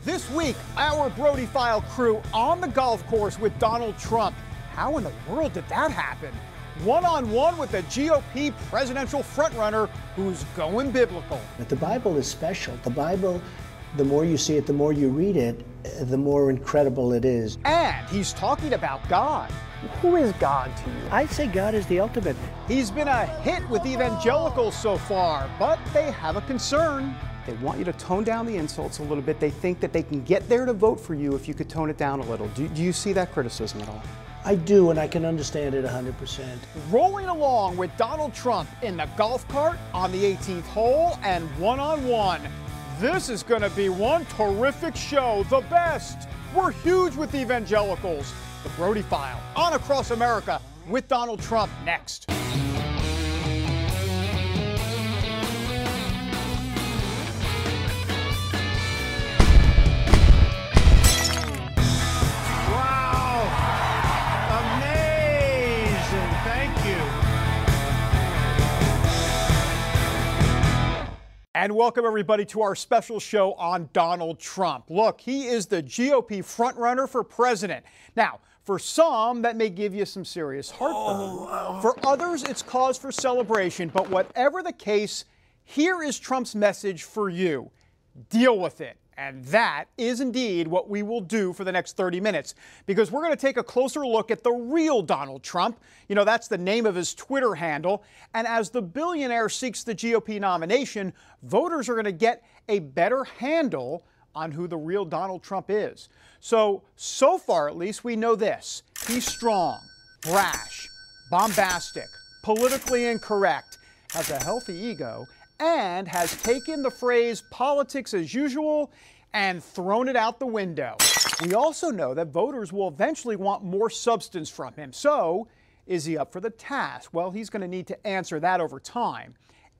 This week, our Brody File crew on the golf course with Donald Trump. How in the world did that happen? One-on-one with the GOP presidential frontrunner who's going biblical. But the Bible is special. The Bible, the more you see it, the more you read it, the more incredible it is. And he's talking about God. Who is God to you? I'd say God is the ultimate. He's been a hit with evangelicals so far, but they have a concern. They want you to tone down the insults a little bit. They think that they can get there to vote for you if you could tone it down a little. Do you see that criticism at all? I do, and I can understand it 100%. Rolling along with Donald Trump in the golf cart on the 18th hole and one-on-one. This is going to be one terrific show, the best. We're huge with evangelicals. The Brody File on Across America with Donald Trump next. And welcome everybody to our special show on Donald Trump. Look, he is the GOP frontrunner for president. Now, for some, that may give you some serious heartburn. For others, it's cause for celebration. But whatever the case, here is Trump's message for you. Deal with it. And that is indeed what we will do for the next 30 minutes, because we're going to take a closer look at the real Donald Trump. You know, that's the name of his Twitter handle. And as the billionaire seeks the GOP nomination, voters are going to get a better handle on who the real Donald Trump is. So far at least, we know this. He's strong, brash, bombastic, politically incorrect, has a healthy ego, and has taken the phrase politics as usual and thrown it out the window. We also know that voters will eventually want more substance from him. So, is he up for the task? Well, he's going to need to answer that over time.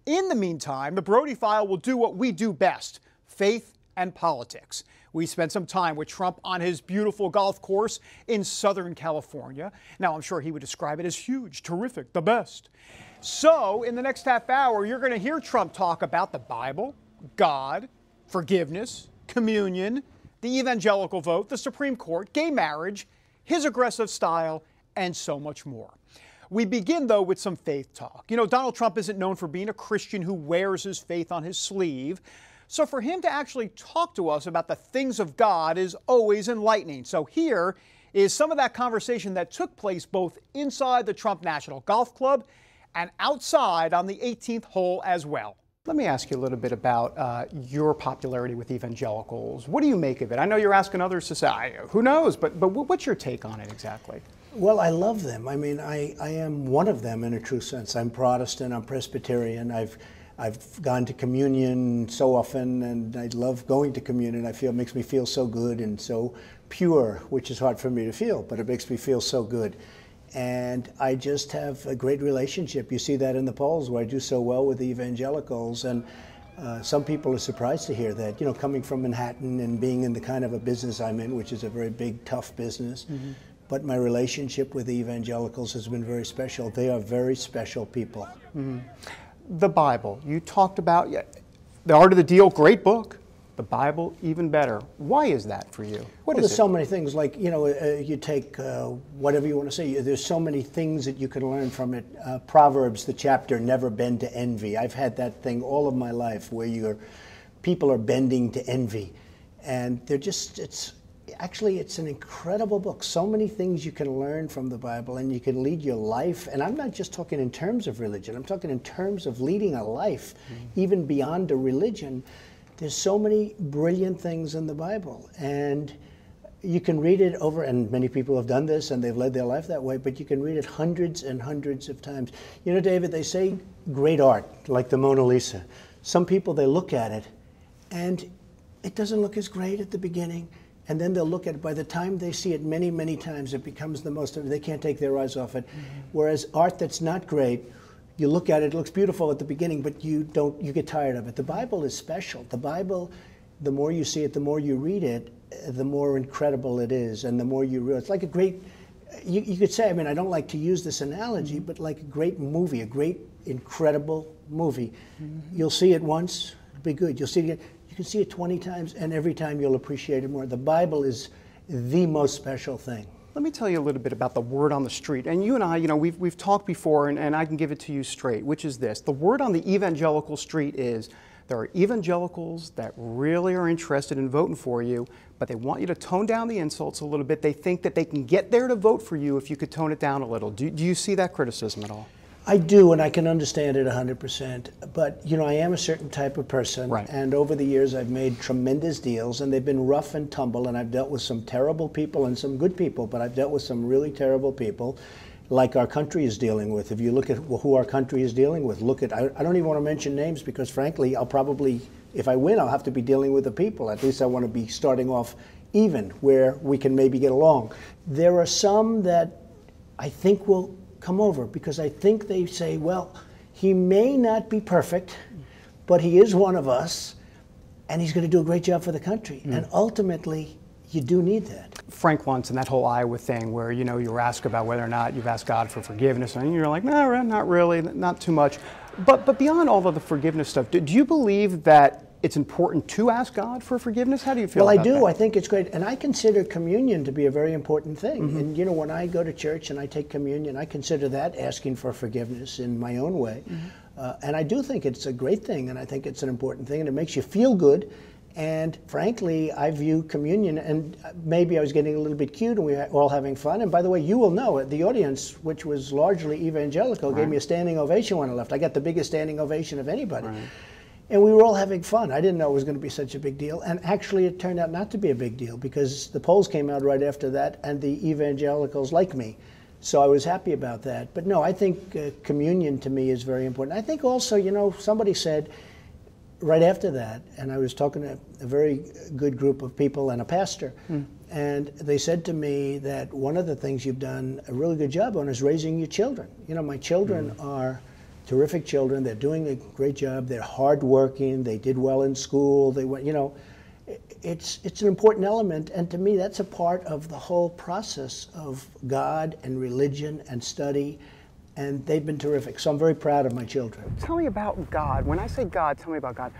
In the meantime, the Brody File will do what we do best: faith and politics. We spent some time with Trump on his beautiful golf course in Southern California. Now, I'm sure he would describe it as huge, terrific, the best. So, in the next half hour, you're going to hear Trump talk about the Bible, God, forgiveness, communion, the evangelical vote, the Supreme Court, gay marriage, his aggressive style, and so much more. We begin, though, with some faith talk. You know, Donald Trump isn't known for being a Christian who wears his faith on his sleeve. So for him to actually talk to us about the things of God is always enlightening. So here is some of that conversation that took place both inside the Trump National Golf Club and outside on the 18th hole as well. Let me ask you a little bit about your popularity with evangelicals. What do you make of it? I know you're asking others to say, who knows, but what's your take on it exactly? Well, I love them. I mean, I am one of them in a true sense. I'm Protestant, I'm Presbyterian. I've gone to communion so often, and I love going to communion. I feel it makes me feel so good and so pure, which is hard for me to feel, but it makes me feel so good. And I just have a great relationship. You see that in the polls where I do so well with the evangelicals. And some people are surprised to hear that, you know, coming from Manhattan and being in the kind of a business I'm in, which is a very big, tough business. Mm-hmm. But my relationship with the evangelicals has been very special. They are very special people. Mm-hmm. The Bible, you talked about, The Art of the Deal, great book. The Bible, even better. Why is that for you? Well, there's so many things, like, you know, you take whatever you want to say. There's so many things that you can learn from it. Proverbs, the chapter, never bend to envy. I've had that thing all of my life where people are bending to envy. And they're just, it's an incredible book. So many things you can learn from the Bible, and you can lead your life. And I'm not just talking in terms of religion. I'm talking in terms of leading a life, even beyond a religion. There's so many brilliant things in the Bible, and you can read it over, and many people have done this and they've led their life that way, but you can read it hundreds and hundreds of times. You know, David, they say great art, like the Mona Lisa. Some people, they look at it and it doesn't look as great at the beginning, and then they'll look at it. By the time they see it many, many times, it becomes the most, they can't take their eyes off it. Mm-hmm. Whereas art that's not great, you look at it, it looks beautiful at the beginning, but you get tired of it. The Bible is special. The Bible, the more you see it, the more you read it, the more incredible it is, and the more you realize. It's like a great, you could say, I mean, I don't like to use this analogy, but like a great movie, a great, incredible movie. Mm-hmm. You'll see it once, it'll be good. You'll see it again, you can see it 20 times, and every time you'll appreciate it more. The Bible is the most special thing. Let me tell you a little bit about the word on the street. And you and I, we've talked before, and I can give it to you straight, which is this. The word on the evangelical street is there are evangelicals that really are interested in voting for you, but they want you to tone down the insults a little bit. They think that they can get there to vote for you if you could tone it down a little. Do you see that criticism at all? I do, and I can understand it 100%. But, I am a certain type of person. Right. And over the years, I've made tremendous deals, and they've been rough and tumble, and I've dealt with some terrible people and some good people, but I've dealt with some really terrible people, like our country is dealing with. If you look at who our country is dealing with, I don't even want to mention names because, frankly, I'll probably, if I win, I'll have to be dealing with the people. At least I want to be starting off even, where we can maybe get along. There are some that I think will come over because I think they say, well, he may not be perfect, but he is one of us, and he's going to do a great job for the country. And ultimately, you do need that. Frank once in that whole Iowa thing where, you were asked about whether or not you've asked God for forgiveness, and you're like, no, not really, not too much. But beyond all of the forgiveness stuff, do you believe that it's important to ask God for forgiveness? How do you feel about that? Well, I do. I think it's great. And I consider communion to be a very important thing. And, when I go to church and I take communion, I consider that asking for forgiveness in my own way. And I do think it's a great thing, and I think it's an important thing, and it makes you feel good. And frankly, I view communion, and maybe I was getting a little bit cute and we were all having fun. And by the way, you will know, the audience, which was largely evangelical, gave me a standing ovation when I left. I got the biggest standing ovation of anybody. Right. And we were all having fun. I didn't know it was going to be such a big deal. And actually, it turned out not to be a big deal because the polls came out right after that, and the evangelicals like me. So I was happy about that. But no, I think communion to me is very important. I think also, somebody said right after that, and I was talking to a very good group of people and a pastor, and they said to me that one of the things you've done a really good job on is raising your children. My children are terrific children. They're doing a great job. They're hardworking. They did well in school. They went, it's an important element. And to me, that's a part of the whole process of God and religion and study. And they've been terrific. So I'm very proud of my children. Tell me about God. When I say God, tell me about God.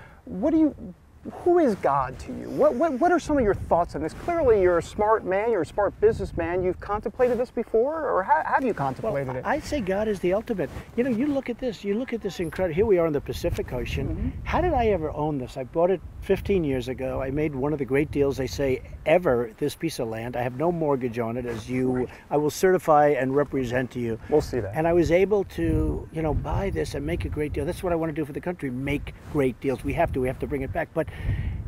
Who is God to you? What are some of your thoughts on this? Clearly, you're a smart man, you're a smart businessman. You've contemplated this before, or have you contemplated it? I'd say God is the ultimate. You look at this incredible, here we are in the Pacific Ocean. How did I ever own this? I bought it 15 years ago. I made one of the great deals, they say, ever, this piece of land. I have no mortgage on it, I will certify and represent to you. We'll see that. And I was able to, buy this and make a great deal. That's what I want to do for the country, make great deals. We have to bring it back. But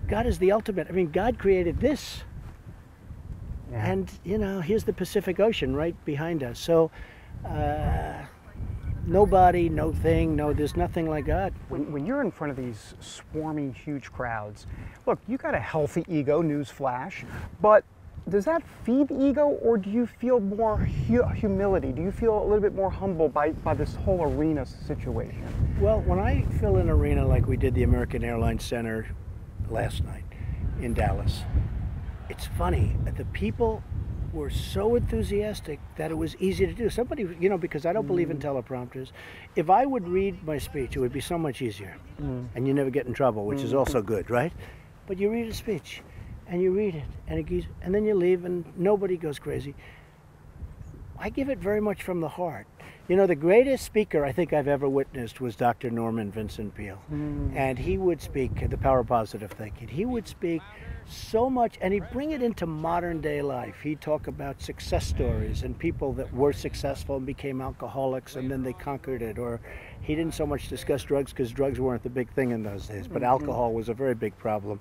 God is the ultimate. I mean, God created this. Yeah. And, here's the Pacific Ocean right behind us. So, nobody, no thing, there's nothing like God. When you're in front of these swarming, huge crowds, look, you got a healthy ego, newsflash, but does that feed the ego, or do you feel more humility? Do you feel a little bit more humble by this whole arena situation? Well, when I fill an arena like we did the American Airlines Center last night in Dallas, it's funny. The people were so enthusiastic that it was easy to do. Somebody, because I don't believe in teleprompters, if I would read my speech, it would be so much easier. And you never get in trouble, which is also good, right? But you read a speech, and you read it, and then you leave, and nobody goes crazy. I give it very much from the heart. The greatest speaker I think I've ever witnessed was Dr. Norman Vincent Peale. And he would speak, the power of positive thinking. He would speak so much, and he'd bring it into modern day life. He'd talk about success stories and people that were successful and became alcoholics and then they conquered it. Or he didn't so much discuss drugs because drugs weren't the big thing in those days, but alcohol was a very big problem.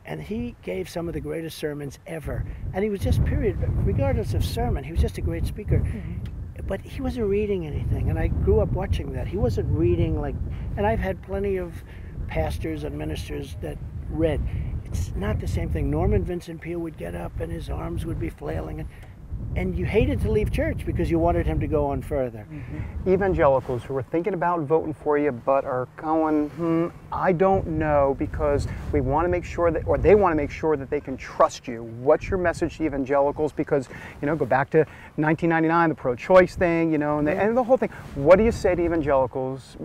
And he gave some of the greatest sermons ever. And he was just, regardless of sermon, he was just a great speaker. But he wasn't reading anything, and I grew up watching that. He wasn't reading and I've had plenty of pastors and ministers that read. It's not the same thing. Norman Vincent Peale would get up and his arms would be flailing, and you hated to leave church because you wanted him to go on further. Evangelicals who are thinking about voting for you but are going, I don't know, because we want to make sure that, or they want to make sure that they can trust you. What's your message to evangelicals? Because, go back to 1999, the pro-choice thing, and the whole thing. What do you say to evangelicals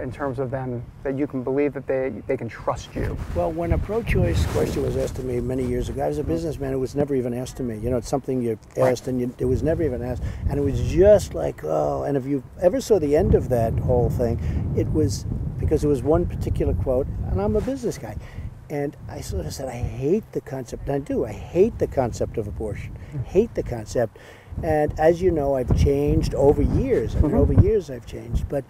in terms of them, that you can believe that they can trust you? Well, when a pro-choice question was asked to me many years ago, I was a businessman. It was never even asked to me. It's something you asked, and it was never even asked. And it was just like, oh, and if you ever saw the end of that whole thing, it was because it was one particular quote, and I'm a business guy. And I sort of said, I hate the concept, and I do. I hate the concept of abortion. Hate the concept. And as you know, I've changed over years. Over years I've changed. But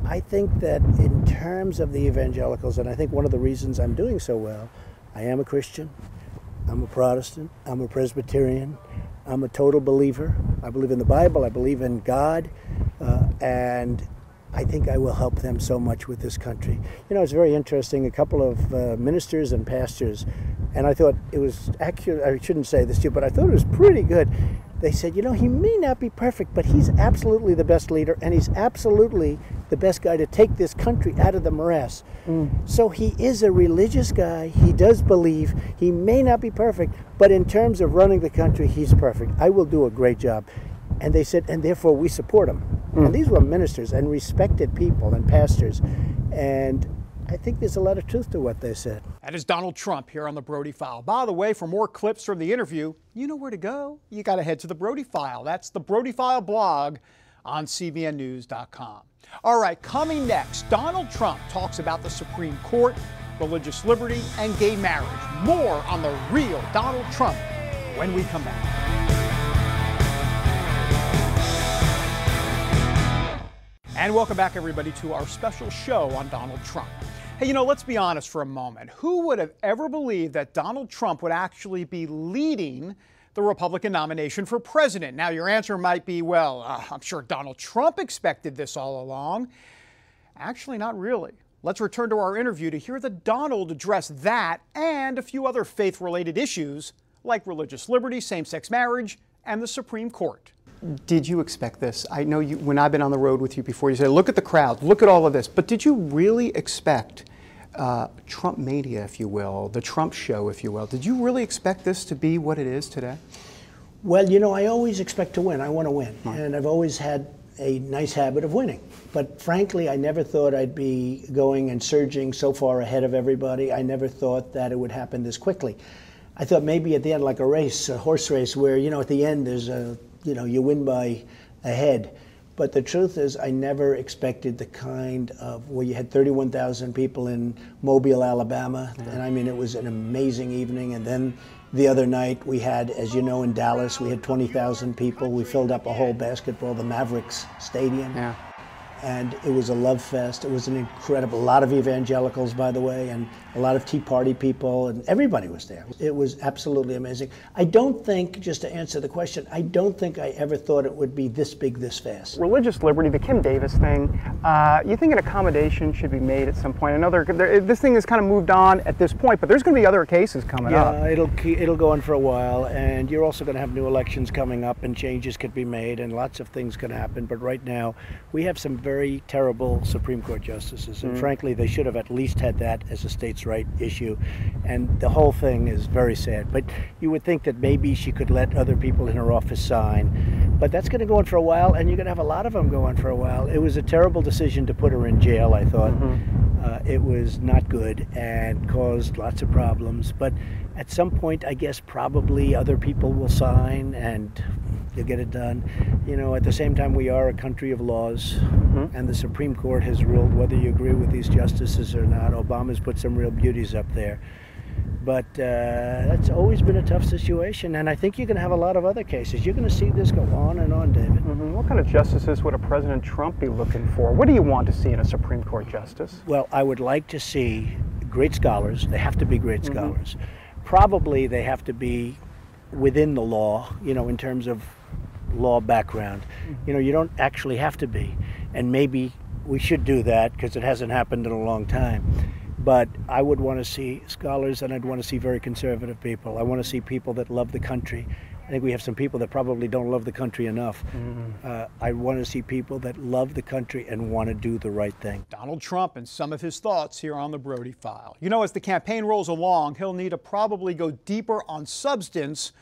I think that in terms of the evangelicals, and I think one of the reasons I'm doing so well, I am a Christian, I'm a Protestant, I'm a Presbyterian, I'm a total believer. I believe in the Bible, I believe in God, and I think I will help them so much with this country. It's very interesting. A couple of ministers and pastors, and I thought it was accurate. I shouldn't say this to you, but I thought it was pretty good. They said, he may not be perfect, but he's absolutely the best leader, and he's absolutely the best guy to take this country out of the morass. So he is a religious guy. He does believe. He may not be perfect, but in terms of running the country, he's perfect. I will do a great job. And they said, and therefore we support him. And these were ministers and respected people and pastors. And I think there's a lot of truth to what they said. That is Donald Trump here on the Brody File. By the way, for more clips from the interview, you know where to go. You got to head to the Brody File. That's the Brody File blog on cbnnews.com. All right, coming next, Donald Trump talks about the Supreme Court, religious liberty, and gay marriage. More on the real Donald Trump when we come back. And welcome back, everybody, to our special show on Donald Trump. Hey, let's be honest for a moment. Who would have ever believed that Donald Trump would actually be leading the Republican nomination for president? Now, your answer might be, well, I'm sure Donald Trump expected this all along. Actually, not really. Let's return to our interview to hear the Donald address that and a few other faith-related issues like religious liberty, same-sex marriage, and the Supreme Court. Did you expect this? I know when I've been on the road with you before, you said, look at the crowd, look at all of this. But did you really expect Trump mania, if you will, the Trump show, if you will? Did you really expect this to be what it is today? Well, I always expect to win. I want to win. And I've always had a nice habit of winning. But frankly, I never thought I'd be going and surging so far ahead of everybody. I never thought that it would happen this quickly. I thought maybe at the end, like a race, a horse race, where, at the end there's you win by a head. But the truth is, I never expected the kind of, where you had 31,000 people in Mobile, Alabama. And I mean, it was an amazing evening. And then the other night we had, as you know, in Dallas, we had 20,000 people. We filled up a whole basketball, the Mavericks Stadium. Yeah. And it was a love fest. It was an incredible, a lot of evangelicals, by the way, and a lot of Tea Party people, and everybody was there. It was absolutely amazing. I don't think, just to answer the question, I don't think I ever thought it would be this big this fast. Religious liberty, the Kim Davis thing, you think an accommodation should be made at some point? I know this thing has kind of moved on at this point, but there's going to be other cases coming up. Yeah, it'll go on for a while, and you're also going to have new elections coming up, and changes could be made, and lots of things can happen. But right now, we have some very terrible Supreme Court justices, and frankly, they should have at least had that as a states' right issue. And the whole thing is very sad. But you would think that maybe she could let other people in her office sign. But that's going to go on for a while, and you're going to have a lot of them go on for a while. It was a terrible decision to put her in jail, I thought. It was not good and caused lots of problems. But at some point, I guess probably other people will sign and you'll get it done. At the same time, we are a country of laws, and the Supreme Court has ruled whether you agree with these justices or not. Obama's put some real beauties up there. But that's always been a tough situation, and I think you're going to have a lot of other cases. You're going to see this go on and on, David. What kind of justices would a President Trump be looking for? What do you want to see in a Supreme Court justice? Well, I would like to see great scholars. They have to be great scholars. Probably they have to be within the law, in terms of law background. You don't actually have to be, and maybe we should do that because it hasn't happened in a long time. But I would want to see scholars, and I'd want to see very conservative people. I want to see people that love the country. I think we have some people that probably don't love the country enough. I want to see people that love the country and want to do the right thing. Donald Trump and some of his thoughts here on the Brody File. You know, as the campaign rolls along, he'll need to probably go deeper on substance,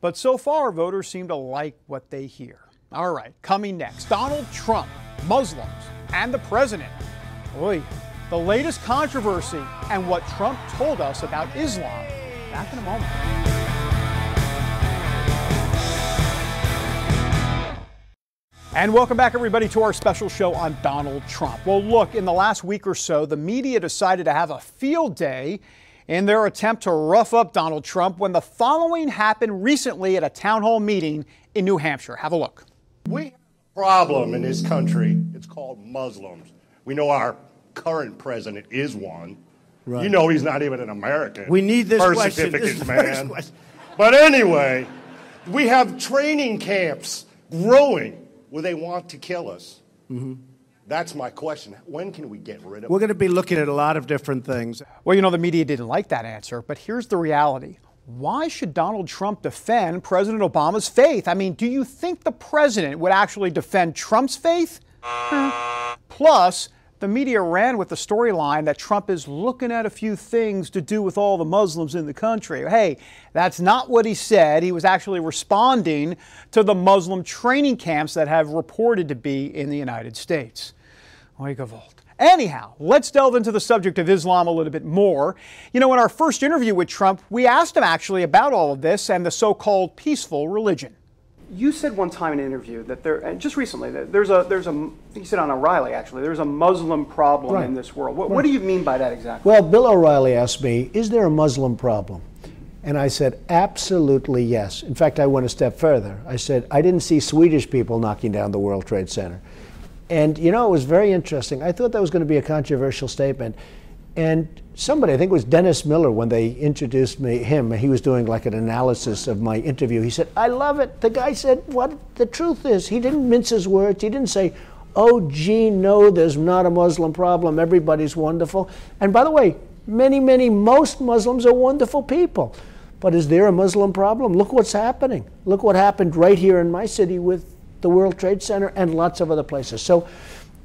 but so far voters seem to like what they hear. All right, coming next, Donald Trump, Muslims, and the president. Oy, the latest controversy and what Trump told us about Islam. Back in a moment. And welcome back, everybody, to our special show on Donald Trump. Well, look, in the last week or so, the media decided to have a field day in their attempt to rough up Donald Trump when the following happened recently at a town hall meeting in New Hampshire. Have a look. We have a problem in this country. It's called Muslims. We know our current president is one. Right. You know he's not even an American. We need this birth question. certificates, man. But anyway, we have training camps growing where they want to kill us. That's my question. When can we get rid of We're going to be looking at a lot of different things. Well, you know, the media didn't like that answer, but here's the reality. Why should Donald Trump defend President Obama's faith? I mean, do you think the president would actually defend Trump's faith? Plus, the media ran with the storyline that Trump is looking at a few things to do with all the Muslims in the country. Hey, that's not what he said. He was actually responding to the Muslim training camps that have reported to be in the United States. Oigavolt. Anyhow, let's delve into the subject of Islam a little bit more. You know, in our first interview with Trump, we asked him actually about all of this and the so-called peaceful religion. You said one time in an interview that and just recently, that you said on O'Reilly actually, there's a Muslim problem in this world. What do you mean by that exactly? Well, Bill O'Reilly asked me, is there a Muslim problem? And I said, absolutely yes. In fact, I went a step further. I said, I didn't see Swedish people knocking down the World Trade Center. And, you know, it was very interesting. I thought that was going to be a controversial statement. And somebody, I think it was Dennis Miller, when they introduced him, he was doing like an analysis of my interview. He said, I love it. The guy said what the truth is. He didn't mince his words. He didn't say, oh, gee, no, there's not a Muslim problem. Everybody's wonderful. And by the way, most Muslims are wonderful people. But is there a Muslim problem? Look what's happening. Look what happened right here in my city with the World Trade Center and lots of other places. So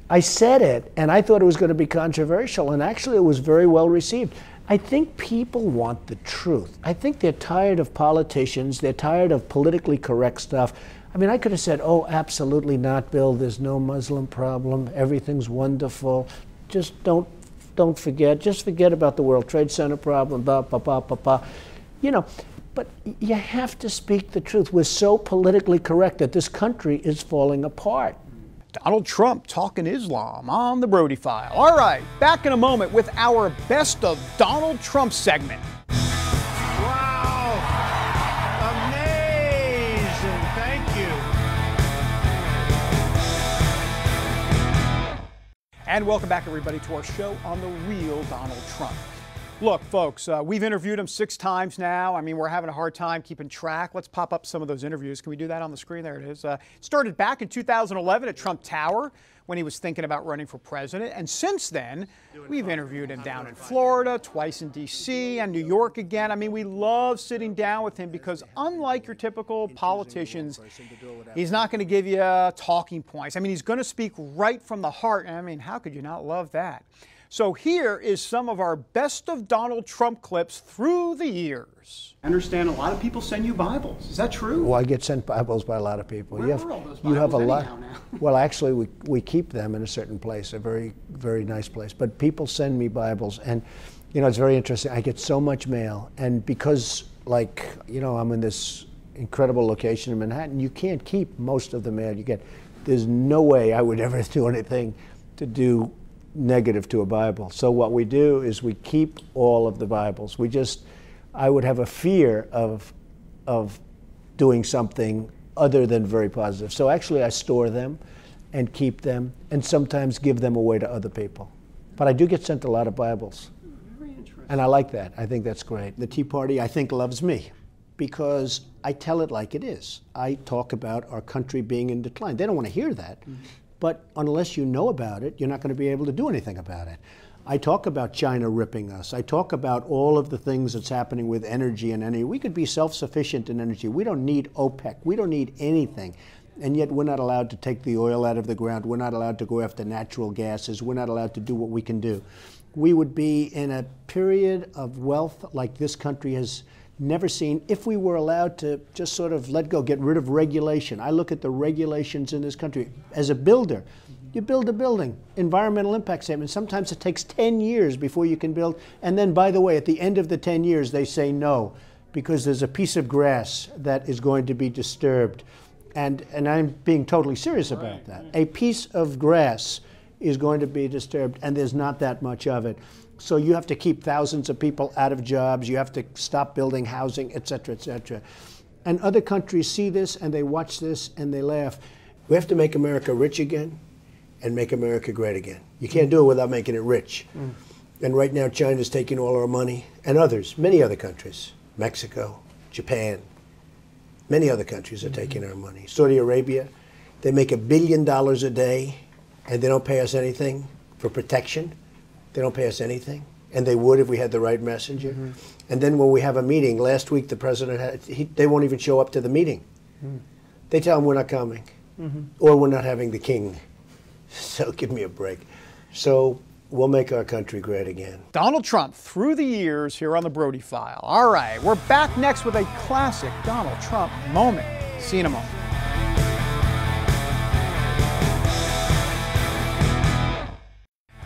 I said it, and I thought it was going to be controversial, and actually it was very well received. I think people want the truth. I think they're tired of politicians. They're tired of politically correct stuff. I mean, I could have said, oh, absolutely not, Bill. There's no Muslim problem. Everything's wonderful. Just don't forget. Just forget about the World Trade Center problem, blah, blah, blah, blah, blah. You know, but you have to speak the truth. We're so politically correct that this country is falling apart. Donald Trump talking Islam on the Brody File. All right, back in a moment with our Best of Donald Trump segment. Wow! Amazing! Thank you. And welcome back, everybody, to our show on the real Donald Trump. Look, folks, we've interviewed him 6 times now. I mean, we're having a hard time keeping track. Let's pop up some of those interviews. Can we do that on the screen? There it is. Started back in 2011 at Trump Tower when he was thinking about running for president. And since then, we've interviewed him down in Florida, twice in D.C., and New York again. I mean, we love sitting down with him because unlike your typical politicians, he's not going to give you talking points. I mean, he's going to speak right from the heart. And I mean, how could you not love that? So here is some of our best of Donald Trump clips through the years. I understand a lot of people send you Bibles. Is that true? Well, I get sent Bibles by a lot of people. Where are all those you have a Bibles lot. anyhow now? Well, actually, we keep them in a certain place, a very, very nice place. But people send me Bibles, and you know, it's very interesting. I get so much mail, and because, like, you know, I'm in this incredible location in Manhattan, you can't keep most of the mail you get. There's no way I would ever do anything to do negative to a Bible. So what we do is we keep all of the Bibles. I would have a fear of doing something other than very positive. So actually I store them and keep them and sometimes give them away to other people. But I do get sent a lot of Bibles. Very interesting. And I like that. I think that's great. The Tea Party, I think, loves me because I tell it like it is. I talk about our country being in decline. They don't want to hear that. But unless you know about it, you're not going to be able to do anything about it. I talk about China ripping us. I talk about all of the things that's happening with energy and energy. We could be self-sufficient in energy. We don't need OPEC. We don't need anything. And yet we're not allowed to take the oil out of the ground. We're not allowed to go after natural gases. We're not allowed to do what we can do. We would be in a period of wealth like this country has never seen if we were allowed to just sort of let go, get rid of regulation. I look at the regulations in this country. As a builder, you build a building, environmental impact statement. Sometimes it takes 10 years before you can build. And then, by the way, at the end of the 10 years, they say no, because there's a piece of grass that is going to be disturbed. And I'm being totally serious about that. A piece of grass is going to be disturbed, and there's not that much of it. So you have to keep thousands of people out of jobs. You have to stop building housing, et cetera, et cetera. And other countries see this, and they watch this, and they laugh. We have to make America rich again and make America great again. You can't do it without making it rich. And right now, China's taking all our money, and others, many other countries, Mexico, Japan, many other countries are taking our money. Saudi Arabia, they make $1 billion a day, and they don't pay us anything for protection. They don't pay us anything, and they would if we had the right messenger. And then when we have a meeting, last week the president had, they won't even show up to the meeting. They tell them we're not coming, or we're not having the king. So give me a break. So we'll make our country great again. Donald Trump through the years here on the Brody File. All right, we're back next with a classic Donald Trump moment. See you in a moment.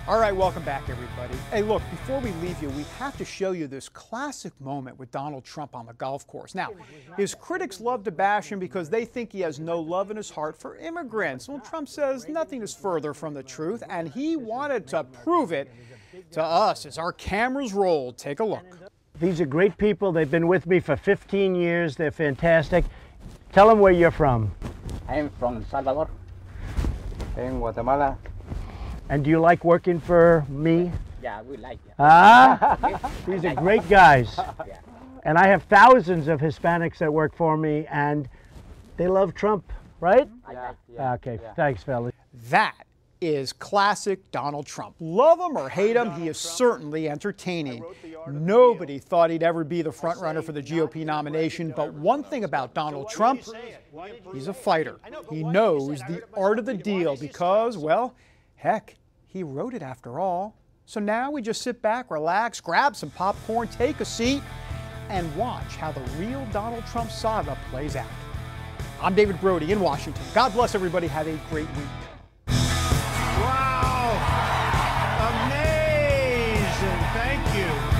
All right, welcome back, everybody. Hey, look, before we leave you, we have to show you this classic moment with Donald Trump on the golf course. Now, his critics love to bash him because they think he has no love in his heart for immigrants. Well, Trump says nothing is further from the truth, and he wanted to prove it to us as our cameras roll. Take a look. These are great people. They've been with me for 15 years. They're fantastic. Tell them where you're from. I'm from El Salvador, in Guatemala. And do you like working for me? Yeah, we like it. Ah, these are great guys. Yeah. And I have thousands of Hispanics that work for me, and they love Trump, right? Yeah. Okay, thanks, fellas. That is classic Donald Trump. Love him or hate him, he is certainly entertaining. Nobody thought he'd ever be the frontrunner for the GOP nomination, but one thing about Donald Trump, he's a fighter. He knows the art of the deal because, well, heck, he wrote it after all. So now we just sit back, relax, grab some popcorn, take a seat, and watch how the real Donald Trump saga plays out. I'm David Brody in Washington. God bless everybody. Have a great week. Wow! Amazing! Thank you.